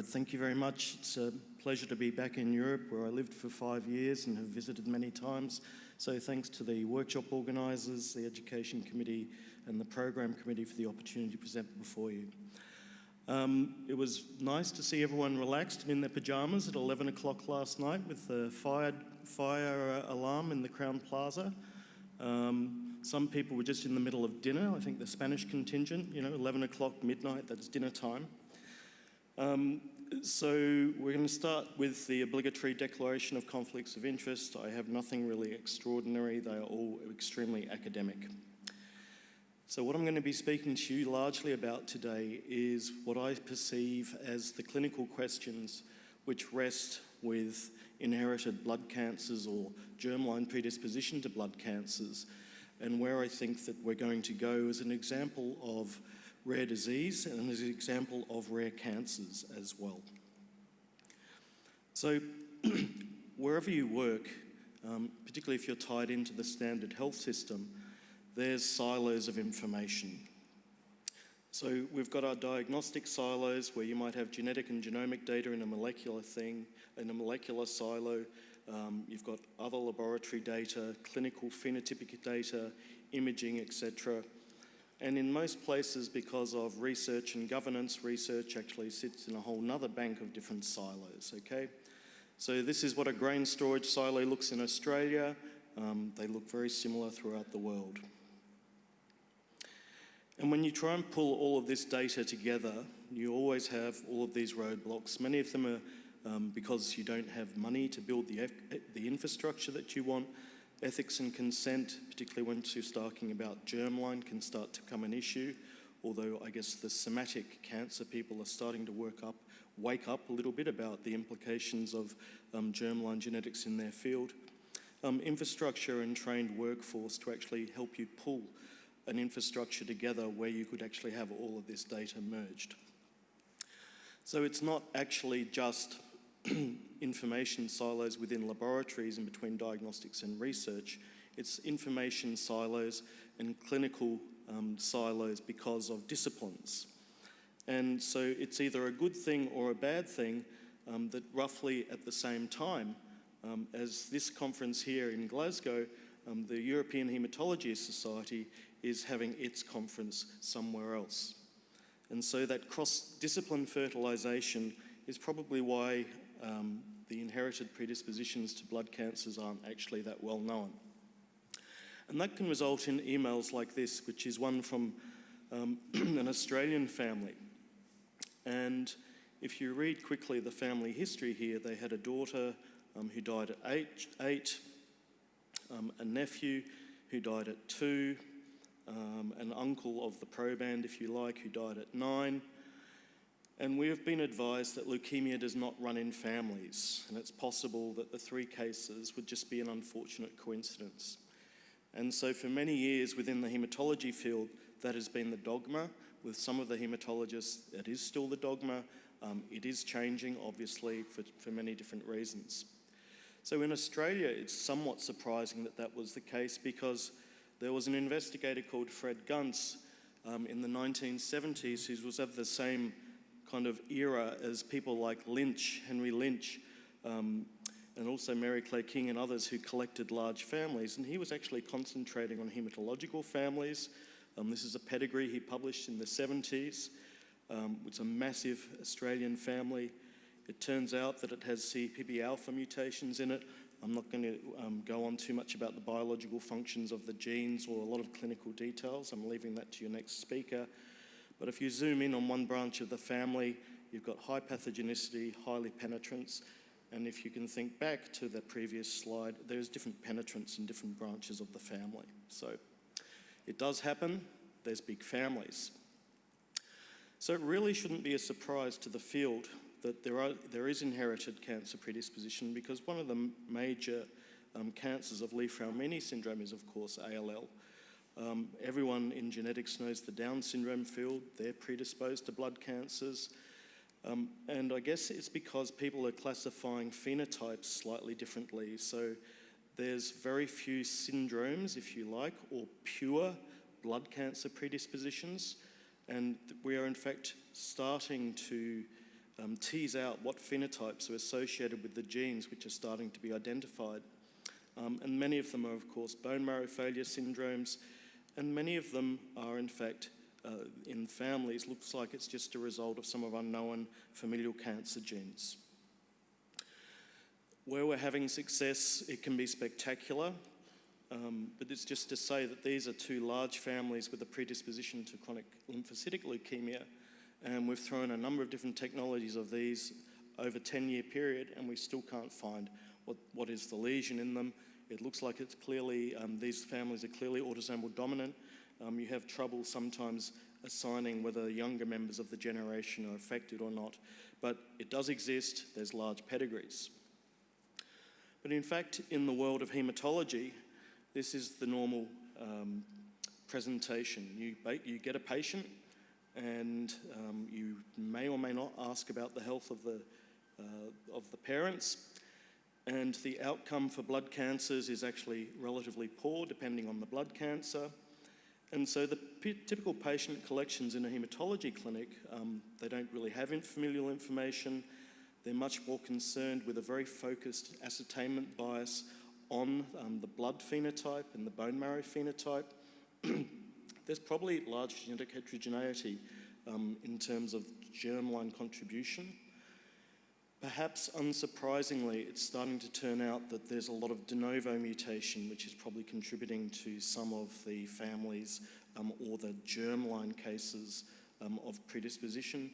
Thank you very much. It's a pleasure to be back in Europe, where I lived for 5 years and have visited many times. So thanks to the workshop organisers, the Education Committee and the Program Committee for the opportunity to present before you. It was nice to see everyone relaxed and in their pyjamas at 11 o'clock last night with the fire alarm in the Crown Plaza. Some people were just in the middle of dinner. I think the Spanish contingent, 11 o'clock, midnight, that's dinner time. So we're going to start with the obligatory declaration of conflicts of interest. I have nothing really extraordinary. They are all extremely academic. So what I'm going to be speaking to you largely about today is what I perceive as the clinical questions which rest with inherited blood cancers or germline predisposition to blood cancers, and where I think that we're going to go as an example of rare disease and as an example of rare cancers as well. So wherever you work, particularly if you're tied into the standard health system, there's silos of information. So we've got our diagnostic silos where you might have genetic and genomic data in a molecular thing, in a molecular silo. You've got other laboratory data, clinical phenotypic data, imaging, etc. And in most places, because of research and governance, research actually sits in a whole nother bank of different silos, okay? So this is what a grain storage silo looks in Australia. They look very similar throughout the world. And when you try and pull all of this data together, you always have all of these roadblocks. Many of them are because you don't have money to build the infrastructure that you want. Ethics and consent, particularly once you're talking about germline, can start to become an issue, although I guess the somatic cancer people are starting to wake up a little bit about the implications of germline genetics in their field. Infrastructure and trained workforce to actually help you pull an infrastructure together where you could actually have all of this data merged. So it's not actually just information silos within laboratories and between diagnostics and research. It's information silos and clinical silos because of disciplines. And so it's either a good thing or a bad thing that roughly at the same time as this conference here in Glasgow, the European Haematology Society is having its conference somewhere else. And so that cross-discipline fertilisation is probably why the inherited predispositions to blood cancers aren't actually that well known. And that can result in emails like this, which is one from an Australian family. And if you read quickly the family history here, they had a daughter who died at eight, a nephew who died at 2, an uncle of the proband, if you like, who died at 9. And we have been advised that leukemia does not run in families, and it's possible that the 3 cases would just be an unfortunate coincidence. And so for many years within the haematology field, that has been the dogma. With some of the haematologists, it is still the dogma. It is changing, obviously, for many different reasons. So in Australia, it's somewhat surprising that that was the case, because there was an investigator called Fred Gunts in the 1970s who was of the same kind of era as people like Lynch, Henry Lynch, and also Mary Claire King and others who collected large families. And he was actually concentrating on haematological families. This is a pedigree he published in the 70s. It's a massive Australian family. It turns out that it has CPB alpha mutations in it. I'm not going to go on too much about the biological functions of the genes or a lot of clinical details. I'm leaving that to your next speaker. But if you zoom in on one branch of the family, you've got high pathogenicity, highly penetrance. And if you can think back to the previous slide, there's different penetrance in different branches of the family. So it does happen. There's big families. So it really shouldn't be a surprise to the field that there is inherited cancer predisposition, because one of the major cancers of Li-Fraumeni syndrome is, of course, ALL. Everyone in genetics knows the Down syndrome field. They're predisposed to blood cancers. And I guess it's because people are classifying phenotypes slightly differently. So there's very few syndromes, if you like, or pure blood cancer predispositions. And we are, in fact, starting to tease out what phenotypes are associated with the genes which are starting to be identified. And many of them are, of course, bone marrow failure syndromes, and many of them are, in fact, in families, looks like it's just a result of some of unknown familial cancer genes. Where we're having success, it can be spectacular, but it's just to say that these are two large families with a predisposition to chronic lymphocytic leukemia, and we've thrown a number of different technologies of these over a 10-year period, and we still can't find what is the lesion in them. It looks like it's clearly, these families are clearly autosomal dominant. You have trouble sometimes assigning whether younger members of the generation are affected or not, but it does exist. There's large pedigrees. But in fact, in the world of haematology, this is the normal presentation. You get a patient, and you may or may not ask about the health of the parents, and the outcome for blood cancers is actually relatively poor, depending on the blood cancer. And so the typical patient collections in a haematology clinic, they don't really have familial information. They're much more concerned with a very focused ascertainment bias on the blood phenotype and the bone marrow phenotype. There's probably large genetic heterogeneity in terms of germline contribution. Perhaps unsurprisingly, it's starting to turn out that there's a lot of de novo mutation, which is probably contributing to some of the families or the germline cases of predisposition.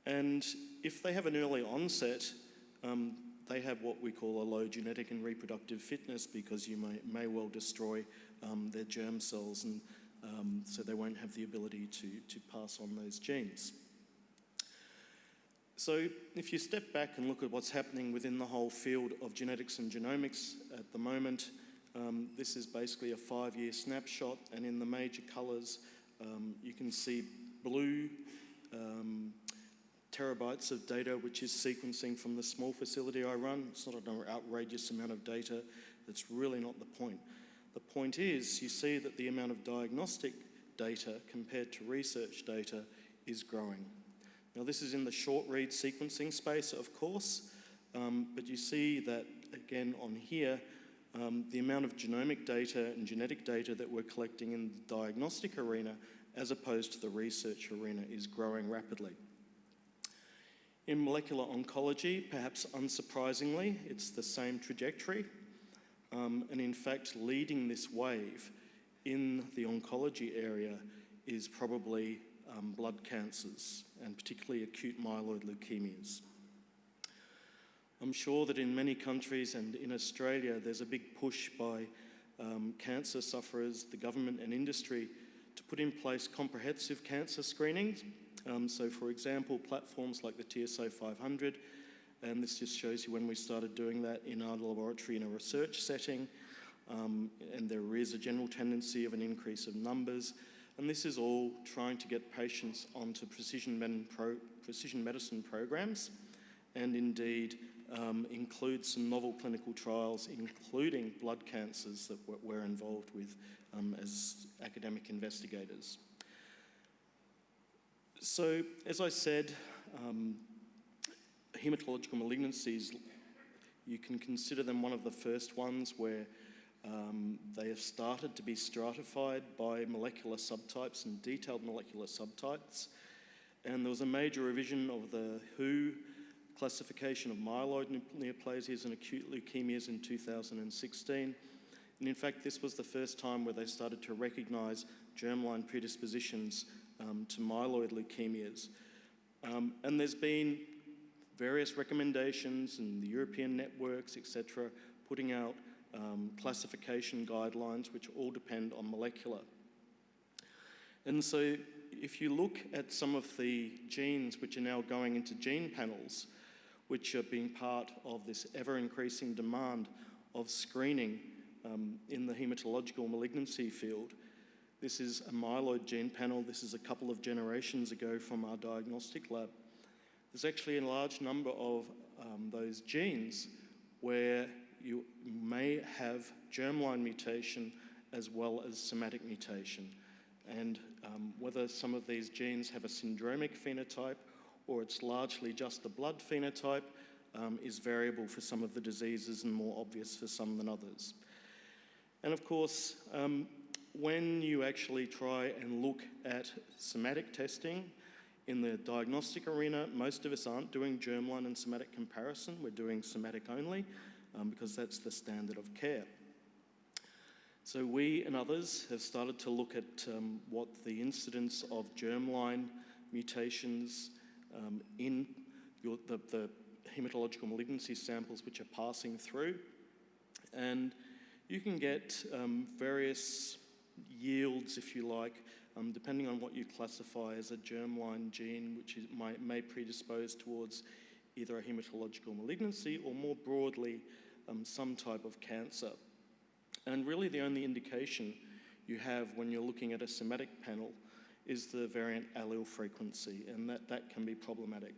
And if they have an early onset, they have what we call a low genetic and reproductive fitness, because you may well destroy their germ cells, and so they won't have the ability to pass on those genes. So if you step back and look at what's happening within the whole field of genetics and genomics at the moment, this is basically a 5-year snapshot, and in the major colours you can see blue terabytes of data, which is sequencing from the small facility I run. It's not an outrageous amount of data. That's really not the point. The point is, you see that the amount of diagnostic data compared to research data is growing. Now, this is in the short read sequencing space, of course, but you see that, again, on here, the amount of genomic data and genetic data that we're collecting in the diagnostic arena as opposed to the research arena is growing rapidly. In molecular oncology, perhaps unsurprisingly, it's the same trajectory, and in fact, leading this wave in the oncology area is probably blood cancers, and particularly acute myeloid leukemias. I'm sure that in many countries and in Australia, there's a big push by cancer sufferers, the government and industry, to put in place comprehensive cancer screenings. So for example, platforms like the TSO 500, and this just shows you when we started doing that in our laboratory in a research setting, and there is a general tendency of an increase of numbers. And this is all trying to get patients onto precision medicine programs, and indeed include some novel clinical trials, including blood cancers that we're involved with as academic investigators. So, as I said, hematological malignancies, you can consider them one of the first ones where they have started to be stratified by molecular subtypes and detailed molecular subtypes. And there was a major revision of the WHO classification of myeloid neoplasias and acute leukemias in 2016. And in fact, this was the first time where they started to recognise germline predispositions to myeloid leukemias. And there's been various recommendations and the European networks, etc., putting out classification guidelines which all depend on molecular. And so if you look at some of the genes which are now going into gene panels, which are being part of this ever-increasing demand of screening in the hematological malignancy field, this is a myeloid gene panel. This is a couple of generations ago from our diagnostic lab. There's actually a large number of those genes where you may have germline mutation as well as somatic mutation. And whether some of these genes have a syndromic phenotype or it's largely just the blood phenotype, is variable for some of the diseases and more obvious for some than others. And of course, when you actually try and look at somatic testing in the diagnostic arena, most of us aren't doing germline and somatic comparison. We're doing somatic only because that's the standard of care. So we and others have started to look at what the incidence of germline mutations in the hematological malignancy samples which are passing through. And you can get various yields, if you like, depending on what you classify as a germline gene, which may predispose towards either a hematological malignancy or more broadly, some type of cancer. And really the only indication you have when you're looking at a somatic panel is the variant allele frequency, and that can be problematic.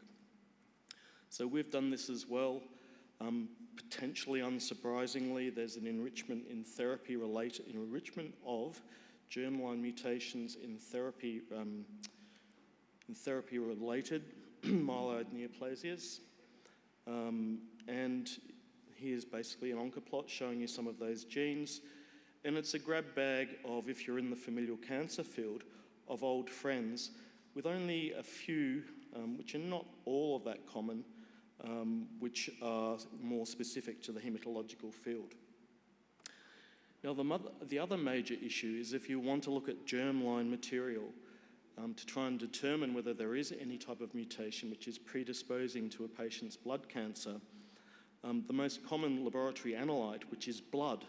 So we've done this as well. Potentially unsurprisingly, there's an enrichment in enrichment of germline mutations in therapy-related myeloid neoplasias. And here's basically an oncoplot showing you some of those genes. And it's a grab bag of, if you're in the familial cancer field, of old friends, with only a few, which are not all of that common, which are more specific to the hematological field. Now, the other major issue is if you want to look at germline material to try and determine whether there is any type of mutation which is predisposing to a patient's blood cancer, the most common laboratory analyte, which is blood,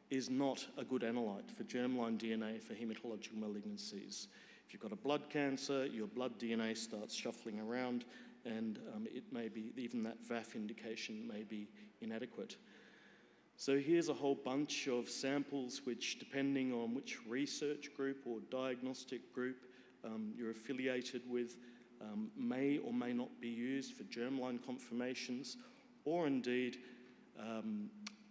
is not a good analyte for germline DNA for hematological malignancies. If you've got a blood cancer, your blood DNA starts shuffling around, and it may be, even that VAF indication may be inadequate. So here's a whole bunch of samples which, depending on which research group or diagnostic group you're affiliated with, may or may not be used for germline confirmations, or indeed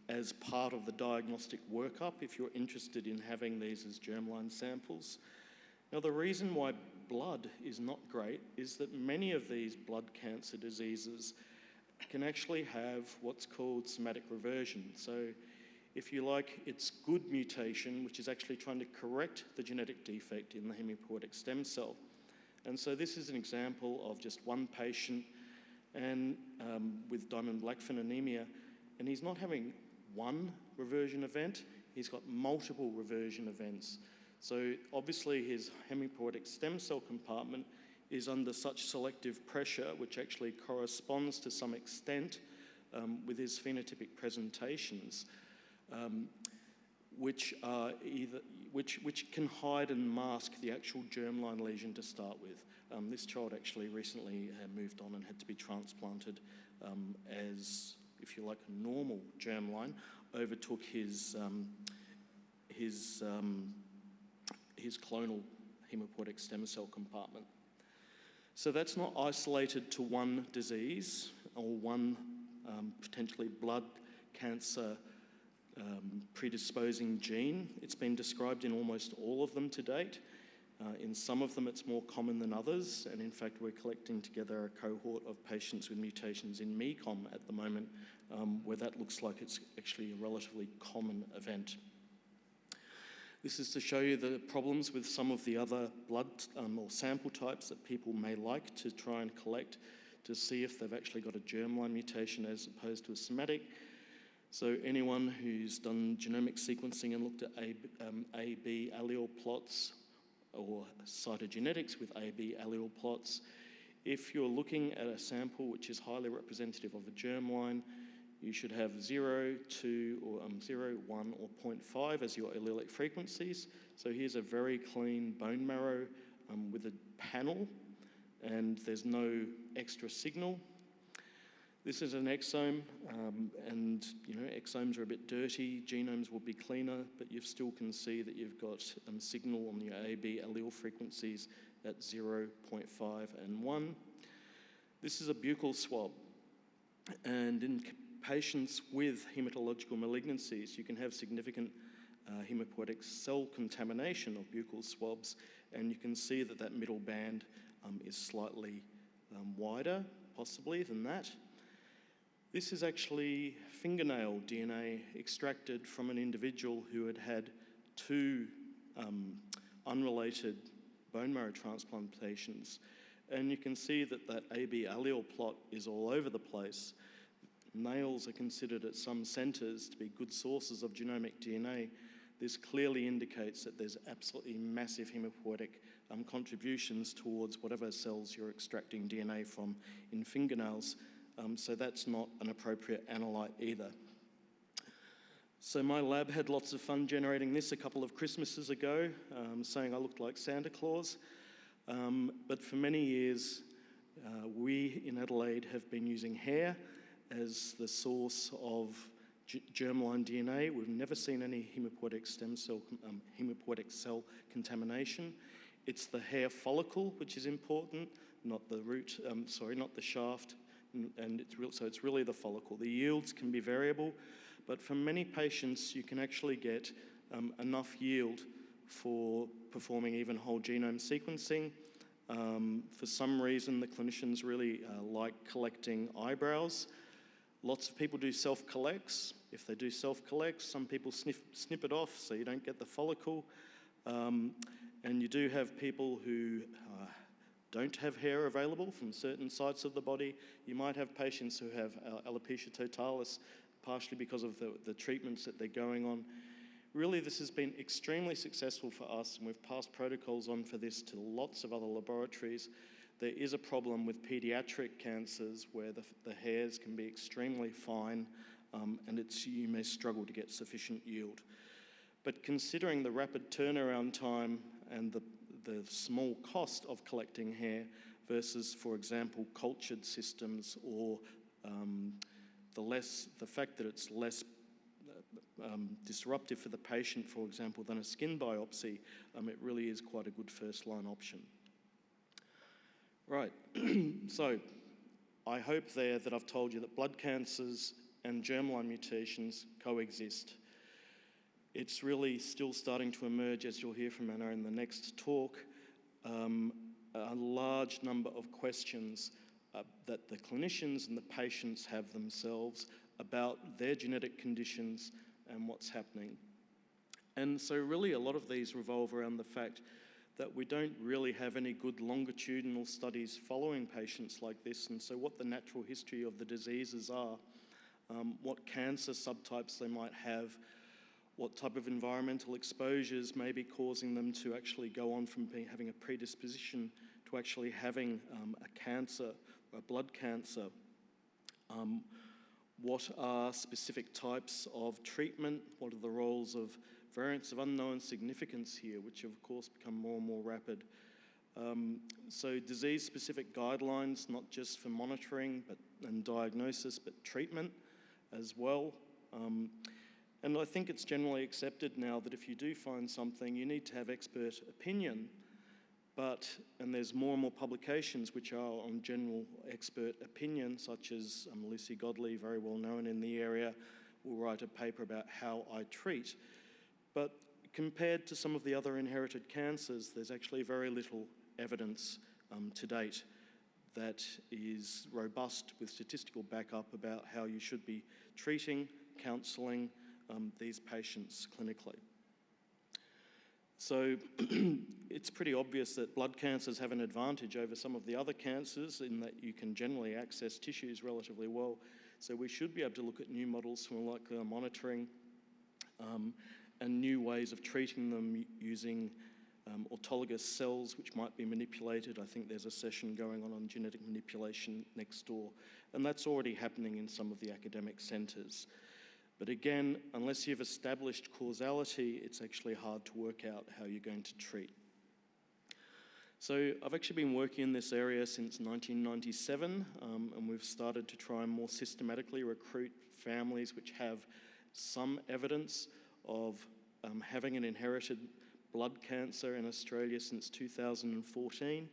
as part of the diagnostic workup if you're interested in having these as germline samples. Now, the reason why blood is not great is that many of these blood cancer diseases can actually have what's called somatic reversion. So if you like, it's good mutation, which is actually trying to correct the genetic defect in the hematopoietic stem cell. And so this is an example of just one patient and with Diamond-Blackfan anemia, and he's not having one reversion event, he's got multiple reversion events. So obviously his hematopoietic stem cell compartment is under such selective pressure, which actually corresponds to some extent with his phenotypic presentations, which can hide and mask the actual germline lesion to start with. This child actually recently moved on and had to be transplanted as, if you like, a normal germline, overtook his clonal hematopoietic stem cell compartment. So that's not isolated to one disease or one potentially blood cancer predisposing gene. It's been described in almost all of them to date. In some of them it's more common than others, and in fact we're collecting together a cohort of patients with mutations in MECOM at the moment where that looks like it's actually a relatively common event. This is to show you the problems with some of the other blood or sample types that people may like to try and collect to see if they've actually got a germline mutation as opposed to a somatic. So anyone who's done genomic sequencing and looked at AB allele plots or cytogenetics with AB allele plots, if you're looking at a sample which is highly representative of a germline, you should have 0, 2, or 0, 1, or 0.5 as your allelic frequencies. So here's a very clean bone marrow with a panel, and there's no extra signal. This is an exome, and exomes are a bit dirty, genomes will be cleaner, but you still can see that you've got signal on your AB allele frequencies at 0, 0.5, and 1. This is a buccal swab, and in patients with hematological malignancies, you can have significant hematopoietic cell contamination of buccal swabs, and you can see that that middle band is slightly wider, possibly, than that. This is actually fingernail DNA extracted from an individual who had had 2 unrelated bone marrow transplantations. And you can see that that AB allele plot is all over the place. Nails are considered at some centres to be good sources of genomic DNA. This clearly indicates that there's absolutely massive hematopoietic contributions towards whatever cells you're extracting DNA from in fingernails. So that's not an appropriate analyte either. So my lab had lots of fun generating this a couple of Christmases ago, saying I looked like Santa Claus. But for many years, we in Adelaide have been using hair as the source of germline DNA. We've never seen any hematopoietic cell contamination. It's the hair follicle which is important, not the root. Not the shaft. And it's really the follicle. The yields can be variable, but for many patients, you can actually get enough yield for performing even whole genome sequencing. For some reason, the clinicians really like collecting eyebrows. Lots of people do self-collects. If they do self-collects, some people snip it off so you don't get the follicle. And you do have people who don't have hair available from certain sites of the body. You might have patients who have alopecia totalis, partially because of the treatments that they're going on. Really, this has been extremely successful for us, and we've passed protocols on for this to lots of other laboratories. There is a problem with pediatric cancers where the hairs can be extremely fine, and you may struggle to get sufficient yield. But considering the rapid turnaround time and the small cost of collecting hair versus, for example, cultured systems, or the fact that it's less disruptive for the patient, for example, than a skin biopsy, it really is quite a good first-line option. Right, so I hope there that I've told you that blood cancers and germline mutations coexist. It's really still starting to emerge, as you'll hear from Anna in the next talk, a large number of questions that the clinicians and the patients have themselves about their genetic conditions and what's happening. And so really a lot of these revolve around the fact that we don't really have any good longitudinal studies following patients like this, and so what the natural history of the diseases are, what cancer subtypes they might have, what type of environmental exposures may be causing them to actually go on from having a predisposition to actually having a cancer, a blood cancer. What are specific types of treatment? What are the roles of variants of unknown significance here, which have, of course, become more and more rapid? So disease-specific guidelines, not just for monitoring and diagnosis, but treatment as well. And I think it's generally accepted now that if you do find something, you need to have expert opinion. And there's more and more publications which are on general expert opinion, such as Lucy Godley, very well known in the area, will write a paper about how I treat. But compared to some of the other inherited cancers, there's actually very little evidence to date that is robust with statistical backup about how you should be treating, counselling these patients clinically. So it's pretty obvious that blood cancers have an advantage over some of the other cancers in that you can generally access tissues relatively well. So we should be able to look at new models for molecular monitoring and new ways of treating them using autologous cells which might be manipulated. I think there's a session going on genetic manipulation next door, and that's already happening in some of the academic centres. But again, unless you've established causality, it's actually hard to work out how you're going to treat. So I've actually been working in this area since 1997, and we've started to try and more systematically recruit families which have some evidence of having an inherited blood cancer in Australia since 2014.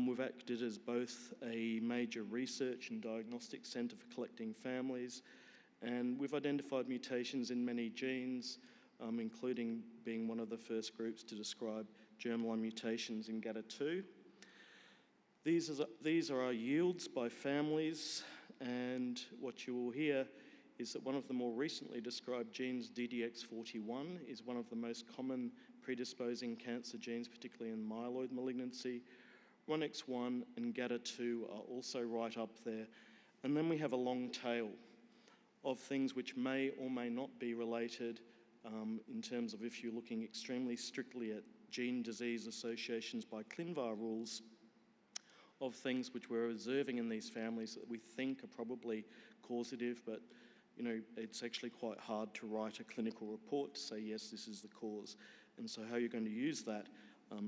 We've acted as both a major research and diagnostic centre for collecting families, and we've identified mutations in many genes, including being one of the first groups to describe germline mutations in GATA2. These are our yields by families, and what you will hear is that one of the more recently described genes, DDX41, is one of the most common predisposing cancer genes, particularly in myeloid malignancy. RUNX1 and GATA2 are also right up there. And then we have a long tail of things which may or may not be related in terms of if you're looking extremely strictly at gene disease associations by ClinVar rules, of things which we're observing in these families that we think are probably causative, but it's actually quite hard to write a clinical report to say, yes, this is the cause. And so how you're going to use that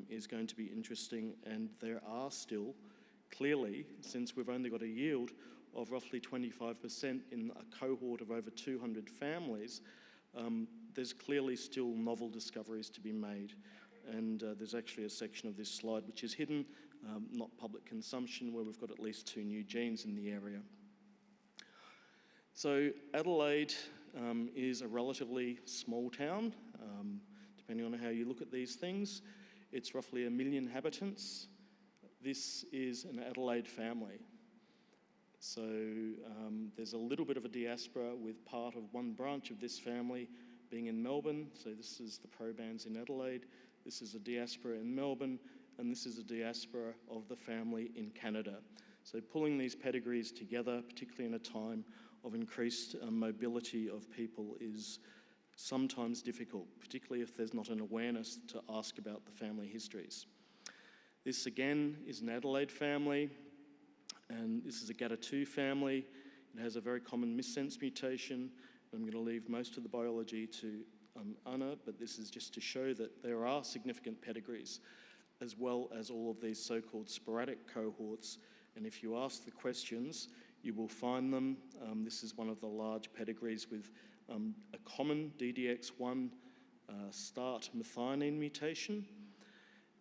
is going to be interesting. And there are still, clearly, since we've only got a yield of roughly 25% in a cohort of over 200 families, there's clearly still novel discoveries to be made. And there's actually a section of this slide which is hidden, not public consumption, where we've got at least 2 new genes in the area. So Adelaide is a relatively small town, depending on how you look at these things. It's roughly 1 million inhabitants. This is an Adelaide family. So there's a little bit of a diaspora with part of one branch of this family being in Melbourne. So this is the probands in Adelaide. This is a diaspora in Melbourne, and this is a diaspora of the family in Canada. So pulling these pedigrees together, particularly in a time of increased mobility of people, is sometimes difficult, particularly if there's not an awareness to ask about the family histories. This again is an Adelaide family, and this is a GATA2 family. It has a very common missense mutation. I'm going to leave most of the biology to Anna, but this is just to show that there are significant pedigrees, as well as all of these so-called sporadic cohorts. And if you ask the questions, you will find them. This is one of the large pedigrees with a common DDX1 start methionine mutation.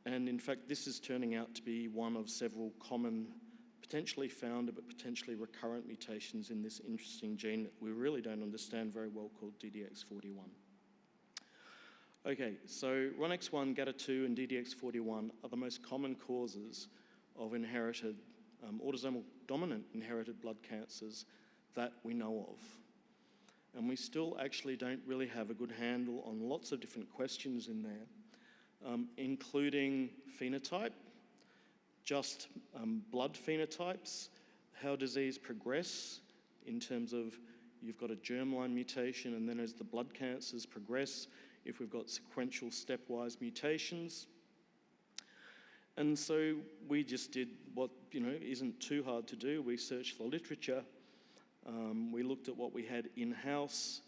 And in fact, this is turning out to be one of several common, potentially found but potentially recurrent mutations in this interesting gene that we really don't understand very well, called DDX41. Okay, so RUNX1, GATA2 and DDX41 are the most common causes of inherited, autosomal dominant inherited blood cancers that we know of. And we still actually don't really have a good handle on lots of different questions in there, including phenotype, just blood phenotypes, how disease progress in terms of you've got a germline mutation, and then as the blood cancers progress, if we've got sequential stepwise mutations. And so we just did what isn't too hard to do. We searched the literature, we looked at what we had in-house,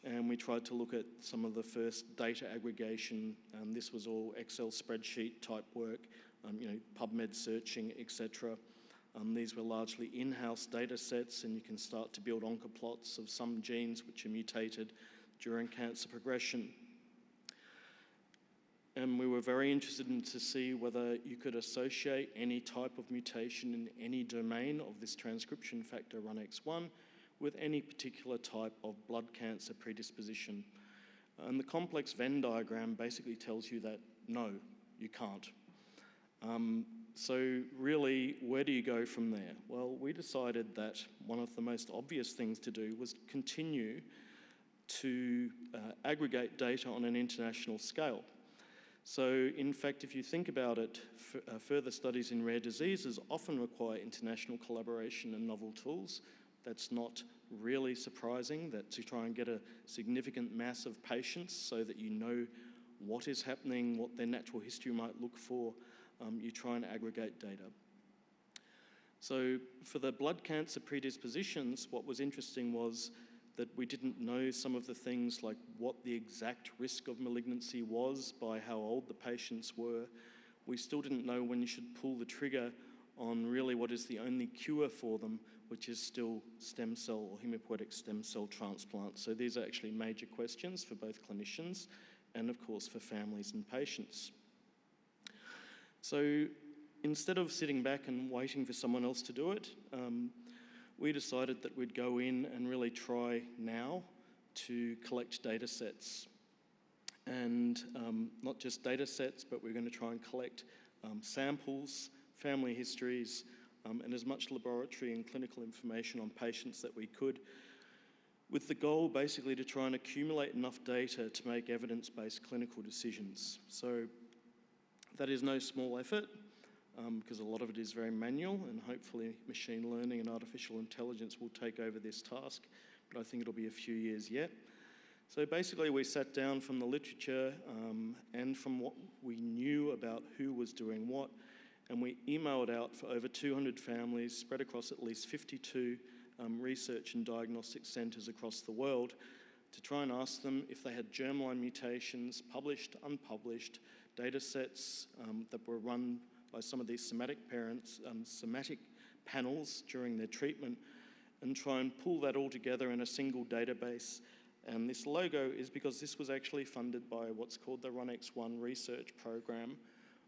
and we tried to look at some of the first data aggregation. This was all Excel spreadsheet type work, PubMed searching, etc. These were largely in-house data sets, and you can start to build oncoplots of some genes which are mutated during cancer progression. And we were very interested in to see whether you could associate any type of mutation in any domain of this transcription factor RUNX1 with any particular type of blood cancer predisposition. And the complex Venn diagram basically tells you that no, you can't. So really, where do you go from there? Well, we decided that one of the most obvious things to do was continue to aggregate data on an international scale. So in fact, if you think about it, further studies in rare diseases often require international collaboration and novel tools. That's not really surprising, that to try and get a significant mass of patients so that you know what is happening, what their natural history might look for, you try and aggregate data. So for the blood cancer predispositions, what was interesting was that we didn't know some of the things like what the exact risk of malignancy was by how old the patients were. We still didn't know when you should pull the trigger on really what is the only cure for them, which is still stem cell or hematopoietic stem cell transplant. So these are actually major questions for both clinicians and of course for families and patients. So instead of sitting back and waiting for someone else to do it, we decided that we'd go in and really try now to collect data sets. And not just data sets, but we're going to try and collect samples family histories, and as much laboratory and clinical information on patients that we could, with the goal basically to try and accumulate enough data to make evidence-based clinical decisions. So that is no small effort, because a lot of it is very manual, and hopefully machine learning and artificial intelligence will take over this task, but I think it'll be a few years yet. So basically we sat down from the literature and from what we knew about who was doing what, and we emailed out for over 200 families spread across at least 52 research and diagnostic centres across the world to try and ask them if they had germline mutations, published, unpublished, data sets that were run by some of these somatic panels during their treatment, and try and pull that all together in a single database. And this logo is because this was actually funded by what's called the RunX1 research program,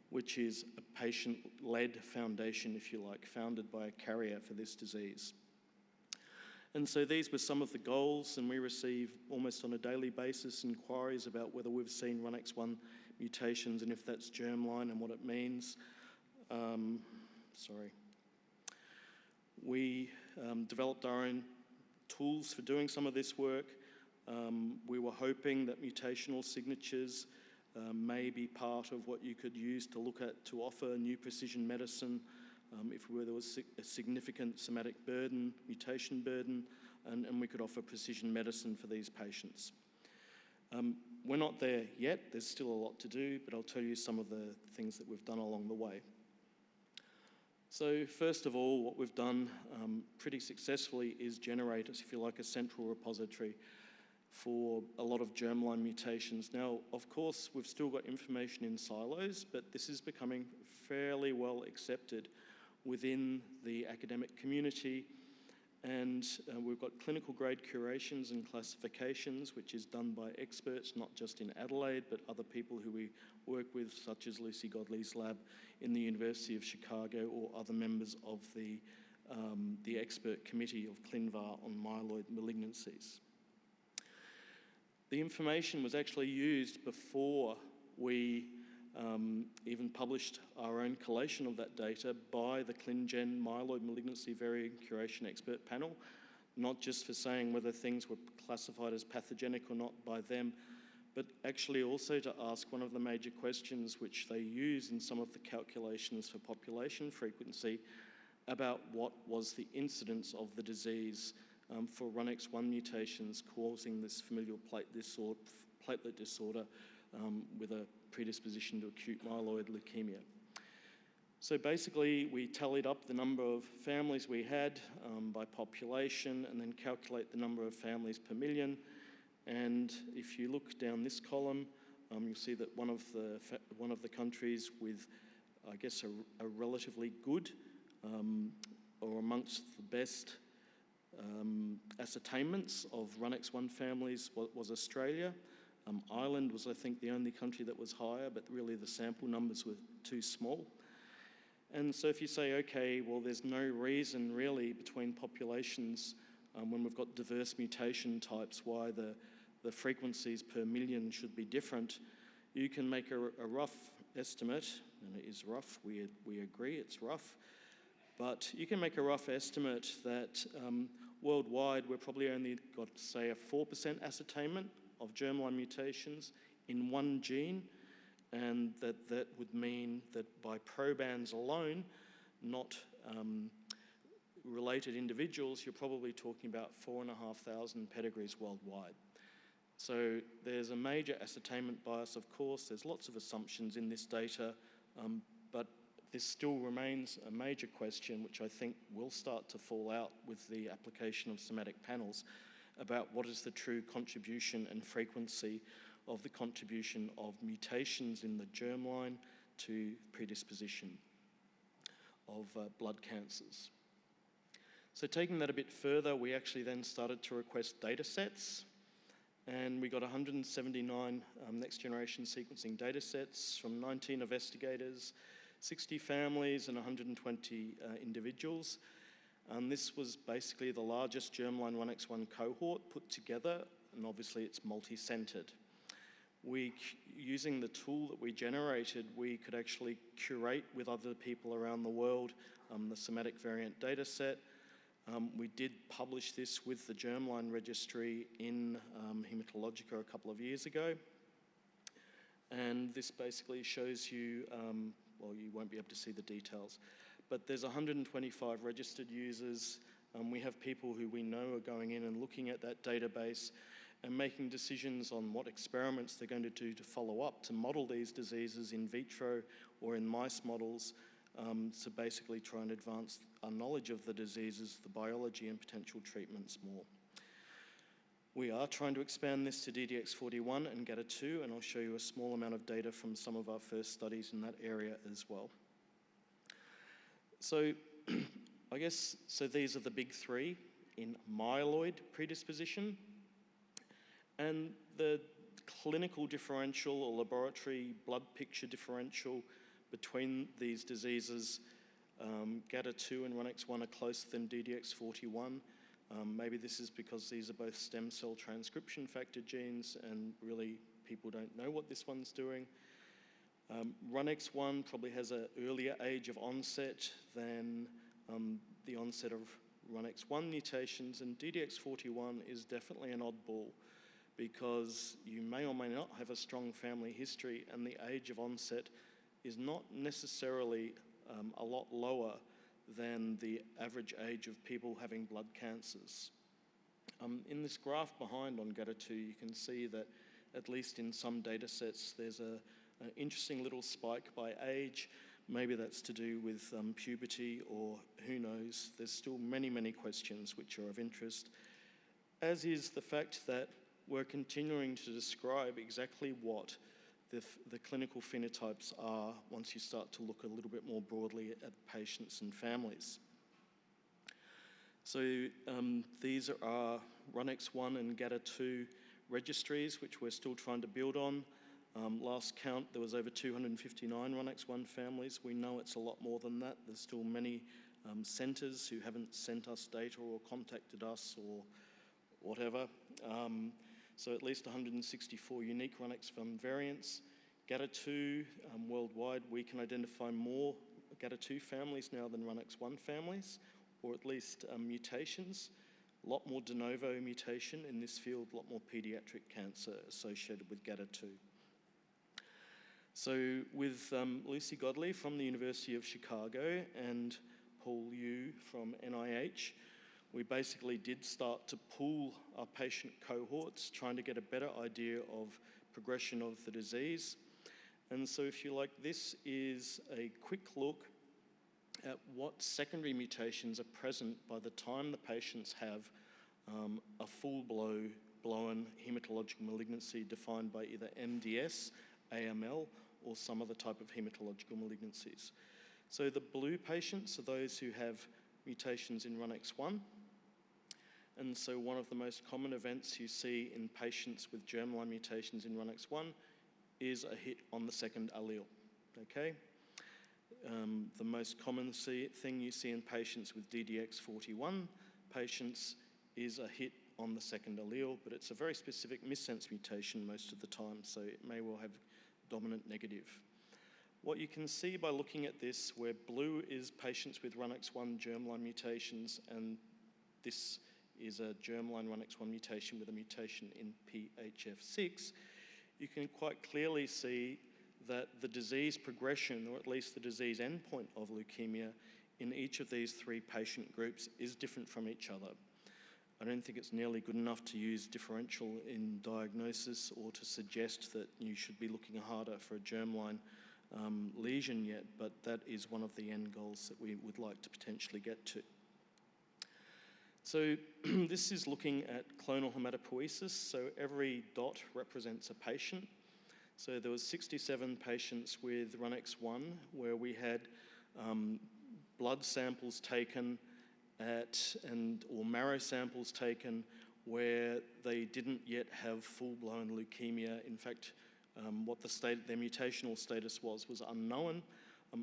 which is a patient-led foundation, if you like, founded by a carrier for this disease. And so these were some of the goals, and we receive almost on a daily basis inquiries about whether we've seen RunX1 mutations and if that's germline and what it means. We developed our own tools for doing some of this work. We were hoping that mutational signatures may be part of what you could use to look at to offer new precision medicine if there was a significant somatic burden, mutation burden, and we could offer precision medicine for these patients. We're not there yet, there's still a lot to do, but I'll tell you some of the things that we've done along the way. So first of all, what we've done pretty successfully is generate, if you like, a central repository for a lot of germline mutations. Now, of course, we've still got information in silos, but this is becoming fairly well accepted within the academic community. And we've got clinical grade curations and classifications, which is done by experts, not just in Adelaide, but other people who we work with, such as Lucy Godley's lab in the University of Chicago, or other members of the expert committee of ClinVar on myeloid malignancies. The information was actually used before we even published our own collation of that data by the ClinGen Myeloid Malignancy Variant Curation Expert Panel, not just for saying whether things were classified as pathogenic or not by them, but actually also to ask one of the major questions which they use in some of the calculations for population frequency about what was the incidence of the disease for RunX1 mutations causing this familial platelet disorder with a predisposition to acute myeloid leukemia. So basically, we tallied up the number of families we had by population, and then calculate the number of families per million. And if you look down this column, you'll see that one of the countries with, I guess, a relatively good or amongst the best ascertainments of RunX1 families was Australia. Ireland was, I think, the only country that was higher, but really the sample numbers were too small. And so if you say, okay, well, there's no reason really between populations when we've got diverse mutation types why the frequencies per million should be different, you can make a rough estimate, and it is rough, we agree it's rough, but you can make a rough estimate that worldwide we're probably only got, say, a 4% ascertainment of germline mutations in one gene, and that would mean that by probands alone, not related individuals, you're probably talking about 4,500 pedigrees worldwide. So there's a major ascertainment bias, of course. There's lots of assumptions in this data, but this still remains a major question, which I think will start to fall out with the application of somatic panels, about what is the true contribution and frequency of the contribution of mutations in the germline to predisposition of blood cancers. So taking that a bit further, we actually then started to request data sets, and we got 179 next generation sequencing data sets from 19 investigators, 60 families and 120 individuals. And this was basically the largest germline RunX1 cohort put together, and obviously it's multi-centred. using the tool that we generated, we could actually curate with other people around the world the somatic variant data set. We did publish this with the germline registry in Hematologica a couple of years ago. And this basically shows you, well, you won't be able to see the details, but there's 125 registered users. We have people who we know are going in and looking at that database and making decisions on what experiments they're going to do to follow up, to model these diseases in vitro or in mice models, to basically try and advance our knowledge of the diseases, the biology and potential treatments more. We are trying to expand this to DDX41 and GATA2, and I'll show you a small amount of data from some of our first studies in that area as well. So I guess, so these are the big three in myeloid predisposition. And the clinical differential or laboratory blood picture differential between these diseases, GATA2 and RUNX1 are closer than DDX41. Maybe this is because these are both stem cell transcription factor genes and really people don't know what this one's doing. RUNX1 probably has an earlier age of onset than the onset of RUNX1 mutations, and DDX41 is definitely an oddball because you may or may not have a strong family history and the age of onset is not necessarily a lot lower than the average age of people having blood cancers. In this graph behind on GATA2, you can see that at least in some data sets, there's an interesting little spike by age. Maybe that's to do with puberty or who knows. There's still many, many questions which are of interest, as is the fact that we're continuing to describe exactly what the clinical phenotypes are once you start to look a little bit more broadly at patients and families. So these are our RUNX1 and GATA2 registries, which we're still trying to build on. Last count, there was over 259 RUNX1 families. We know it's a lot more than that. There's still many centres who haven't sent us data or contacted us or whatever. So at least 164 unique RUNX1 variants. GATA2, worldwide, we can identify more GATA2 families now than RUNX1 families, or at least mutations. A lot more de novo mutation in this field, a lot more pediatric cancer associated with GATA2. So with Lucy Godley from the University of Chicago and Paul Yu from NIH, we basically did start to pool our patient cohorts, trying to get a better idea of progression of the disease. And so if you like, this is a quick look at what secondary mutations are present by the time the patients have a full-blown hematological malignancy defined by either MDS, AML, or some other type of hematological malignancies. So the blue patients are those who have mutations in RUNX1. And so one of the most common events you see in patients with germline mutations in RUNX1 is a hit on the second allele, okay? The most common thing you see in patients with DDX41 patients is a hit on the second allele, but it's a very specific missense mutation most of the time, so it may well have dominant negative. What you can see by looking at this, where blue is patients with RUNX1 germline mutations, and this is a germline RUNX1 mutation with a mutation in PHF6, you can quite clearly see that the disease progression, or at least the disease endpoint of leukemia in each of these three patient groups is different from each other. I don't think it's nearly good enough to use differential in diagnosis or to suggest that you should be looking harder for a germline lesion yet, but that is one of the end goals that we would like to potentially get to. So this is looking at clonal hematopoiesis. So every dot represents a patient. So there was 67 patients with RUNX1 where we had blood samples taken or marrow samples taken where they didn't yet have full-blown leukemia. In fact, what their mutational status was unknown.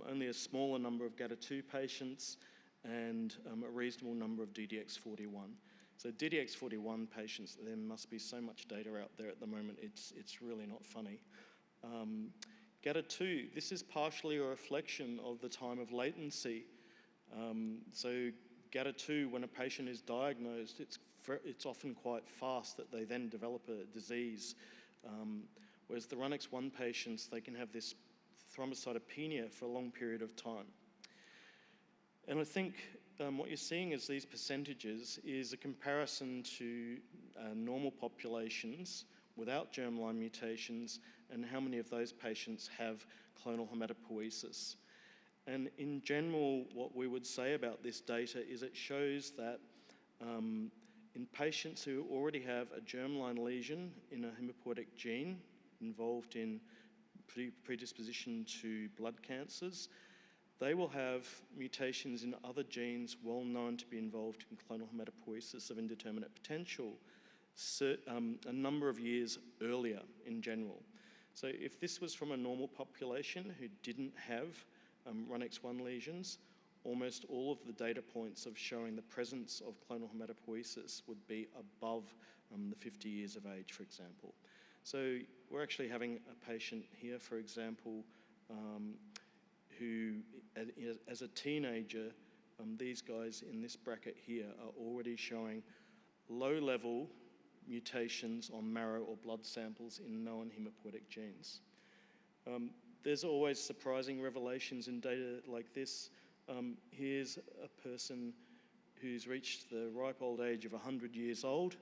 Only a smaller number of GATA2 patients and a reasonable number of DDX41. So DDX41 patients, there must be so much data out there at the moment, it's really not funny. GATA2, this is partially a reflection of the time of latency. So GATA2, when a patient is diagnosed, it's often quite fast that they then develop a disease. Whereas the RUNX1 patients, they can have this thrombocytopenia for a long period of time. And I think what you're seeing as these percentages is a comparison to normal populations without germline mutations and how many of those patients have clonal hematopoiesis. And in general, what we would say about this data is it shows that in patients who already have a germline lesion in a hematopoietic gene involved in predisposition to blood cancers, they will have mutations in other genes well known to be involved in clonal hematopoiesis of indeterminate potential a number of years earlier in general. So if this was from a normal population who didn't have RUNX1 lesions, almost all of the data points of showing the presence of clonal hematopoiesis would be above the 50 years of age, for example. So we're actually having a patient here, for example, who, as a teenager, these guys in this bracket here are already showing low-level mutations on marrow or blood samples in known hematopoietic genes. There's always surprising revelations in data like this. Here's a person who's reached the ripe old age of 100 years old,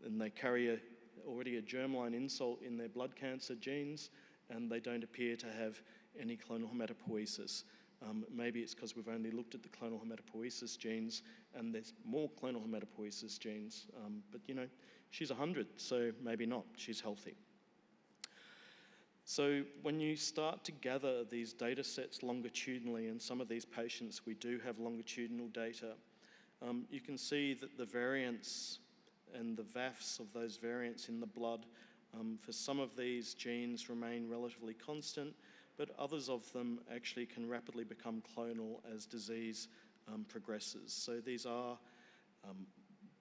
and they carry already a germline insult in their blood cancer genes, and they don't appear to have any clonal hematopoiesis. Maybe it's because we've only looked at the clonal hematopoiesis genes, and there's more clonal hematopoiesis genes. But, you know, she's 100, so maybe not. She's healthy. So when you start to gather these data sets longitudinally, and some of these patients, we do have longitudinal data, you can see that the variants and the VAFs of those variants in the blood for some of these genes remain relatively constant, but others of them actually can rapidly become clonal as disease progresses. So these are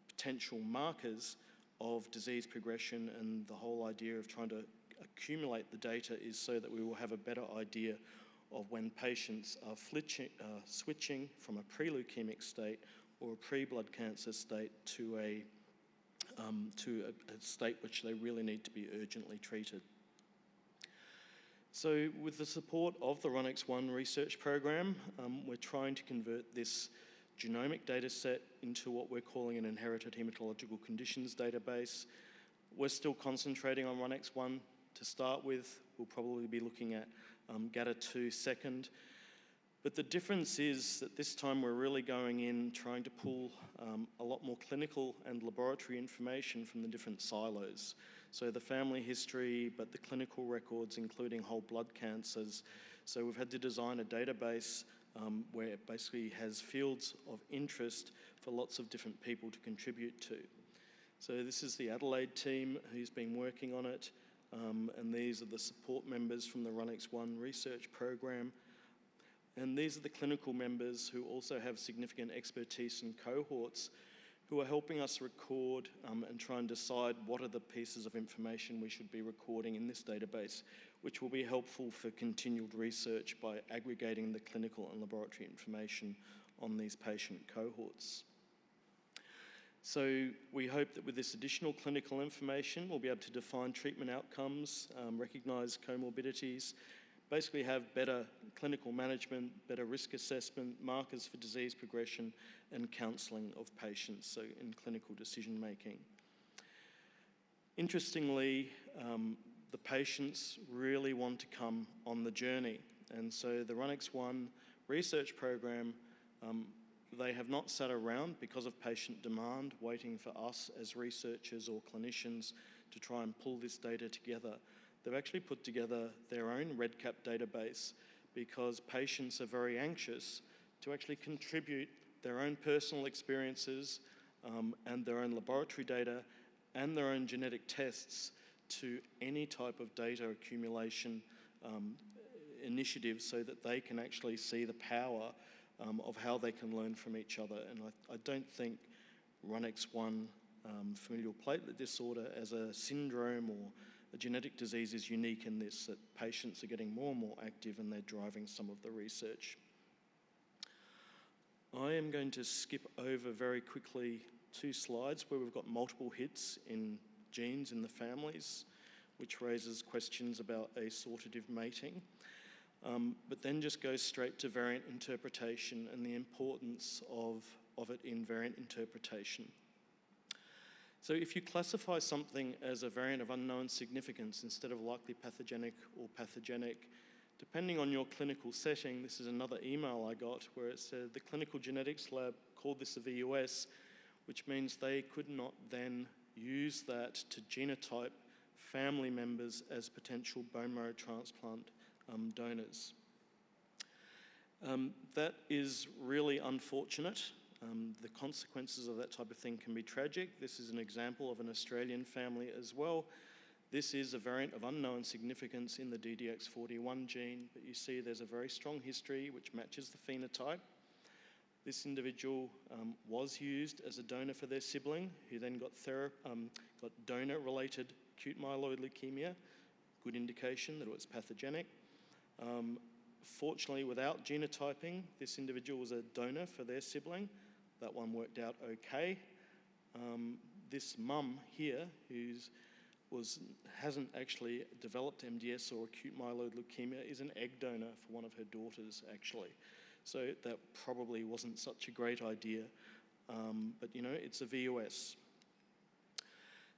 potential markers of disease progression, and the whole idea of trying to accumulate the data is so that we will have a better idea of when patients are switching from a pre-leukemic state or a pre-blood cancer state to a state which they really need to be urgently treated. So with the support of the RUNX1 research program, we're trying to convert this genomic data set into what we're calling an inherited hematological conditions database. We're still concentrating on RUNX1 to start with. We'll probably be looking at GATA2 second. But the difference is that this time we're really going in trying to pull a lot more clinical and laboratory information from the different silos. So the family history, but the clinical records, including whole blood cancers. So we've had to design a database where it basically has fields of interest for lots of different people to contribute to. So this is the Adelaide team who's been working on it, and these are the support members from the RUNX1 research program. And these are the clinical members who also have significant expertise in cohorts who are helping us record and try and decide what are the pieces of information we should be recording in this database, which will be helpful for continued research by aggregating the clinical and laboratory information on these patient cohorts. So we hope that with this additional clinical information, we'll be able to define treatment outcomes, recognise comorbidities, basically have better clinical management, better risk assessment, markers for disease progression, and counselling of patients, so in clinical decision making. Interestingly, the patients really want to come on the journey, and so the RUNX1 research program, they have not sat around because of patient demand, waiting for us as researchers or clinicians to try and pull this data together. They've actually put together their own REDCap database because patients are very anxious to actually contribute their own personal experiences and their own laboratory data and their own genetic tests to any type of data accumulation initiative so that they can actually see the power of how they can learn from each other. And I don't think RUNX1 familial platelet disorder as a syndrome or a genetic disease is unique in this, that patients are getting more and more active and they're driving some of the research. I am going to skip over very quickly 2 slides where we've got multiple hits in genes in the families, which raises questions about assortative mating, but then just go straight to variant interpretation and the importance of it in variant interpretation. So if you classify something as a variant of unknown significance instead of likely pathogenic or pathogenic, depending on your clinical setting, this is another email I got where it said the clinical genetics lab called this a VUS, which means they could not then use that to genotype family members as potential bone marrow transplant donors. That is really unfortunate. The consequences of that type of thing can be tragic. This is an example of an Australian family as well. This is a variant of unknown significance in the DDX41 gene, but you see there's a very strong history which matches the phenotype. This individual was used as a donor for their sibling, who then got donor-related acute myeloid leukemia, good indication that it was pathogenic. Fortunately, without genotyping, this individual was a donor for their sibling. That one worked out okay. This mum here, who hasn't actually developed MDS or acute myeloid leukemia, is an egg donor for one of her daughters, actually. So that probably wasn't such a great idea, but you know, it's a VUS.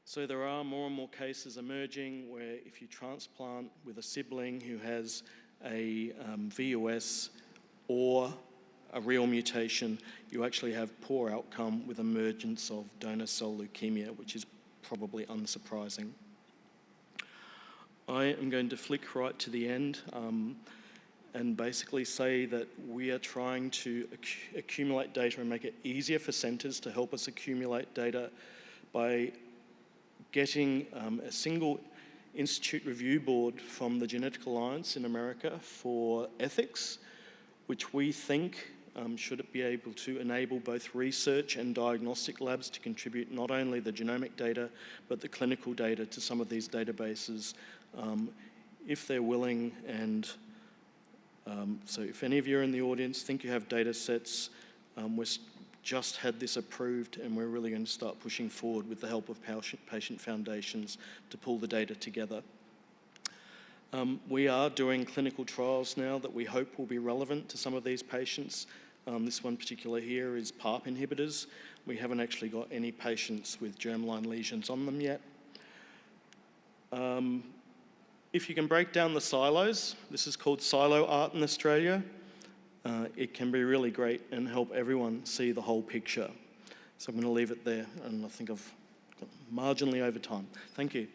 So there are more and more cases emerging where if you transplant with a sibling who has a VUS or a real mutation, you actually have poor outcome with emergence of donor cell leukemia, which is probably unsurprising. I am going to flick right to the end and basically say that we are trying to accumulate data and make it easier for centres to help us accumulate data by getting a single institute review board from the Genetic Alliance in America for ethics, which we think should be able to enable both research and diagnostic labs to contribute not only the genomic data, but the clinical data to some of these databases, if they're willing. And so if any of you are in the audience think you have data sets, we've just had this approved and we're really going to start pushing forward with the help of patient foundations to pull the data together. We are doing clinical trials now that we hope will be relevant to some of these patients. This one particular here is PARP inhibitors. We haven't actually got any patients with germline lesions on them yet. If you can break down the silos, this is called silo art in Australia. It can be really great and help everyone see the whole picture. So I'm going to leave it there, and I think I've got marginally over time. Thank you.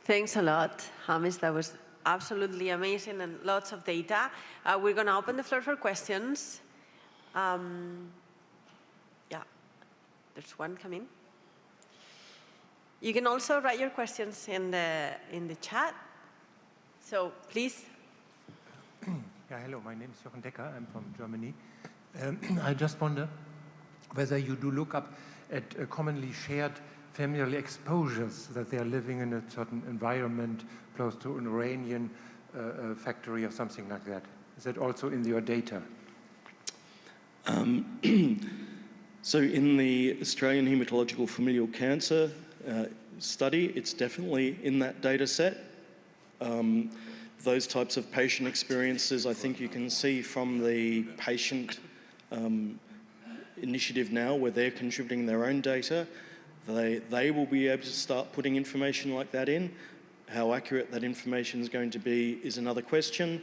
Thanks a lot, James. That was absolutely amazing and lots of data. We're going to open the floor for questions. Yeah, there's one coming. You can also write your questions in the chat. So please. Yeah, hello. My name is Jochen Decker. I'm from Germany. I just wonder whether you do look up at commonly shared familial exposures, that they are living in a certain environment close to an Iranian factory or something like that. Is that also in your data? So in the Australian Haematological Familial Cancer study, it's definitely in that data set. Those types of patient experiences, I think you can see from the patient initiative now, where they're contributing their own data. They will be able to start putting information like that in. How accurate that information is going to be is another question.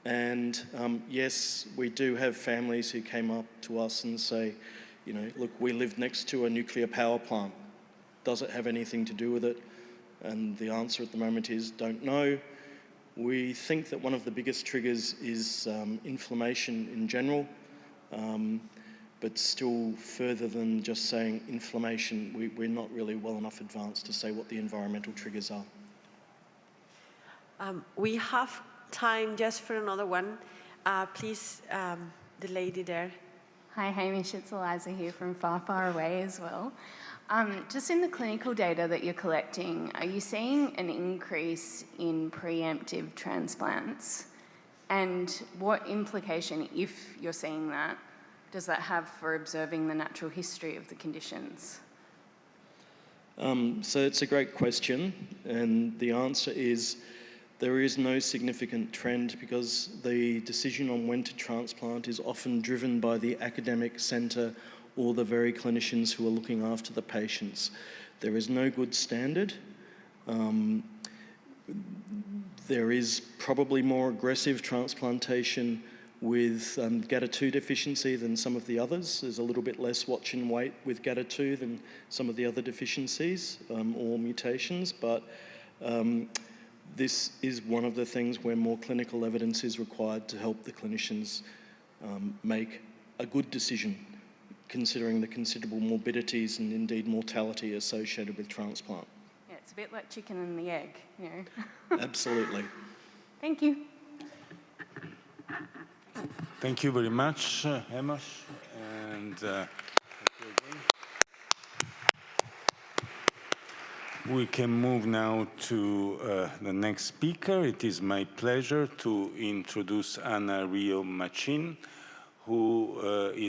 And yes, we do have families who came up to us and say, you know, look, we live next to a nuclear power plant. Does it have anything to do with it? And the answer at the moment is don't know. We think that one of the biggest triggers is inflammation in general. But still further than just saying inflammation, we're not really well enough advanced to say what the environmental triggers are. We have time just for another one. Please, the lady there. Hi, Hamish. It's Eliza here from far, far away as well. Just in the clinical data that you're collecting, are you seeing an increase in preemptive transplants? And what implication, if you're seeing that, does that have for observing the natural history of the conditions? So it's a great question, and the answer is there is no significant trend because the decision on when to transplant is often driven by the academic centre or the very clinicians who are looking after the patients. There is no good standard. There is probably more aggressive transplantation with GATA2 deficiency than some of the others. There's a little bit less watch and wait with GATA2 than some of the other deficiencies or mutations, but this is one of the things where more clinical evidence is required to help the clinicians make a good decision, considering the considerable morbidities and indeed mortality associated with transplant. Yeah, it's a bit like chicken and the egg, you know. Absolutely. Thank you. Thank you very much, Hamish. And thank you again. We can move now to the next speaker. It is my pleasure to introduce Anna Rio Machin, who is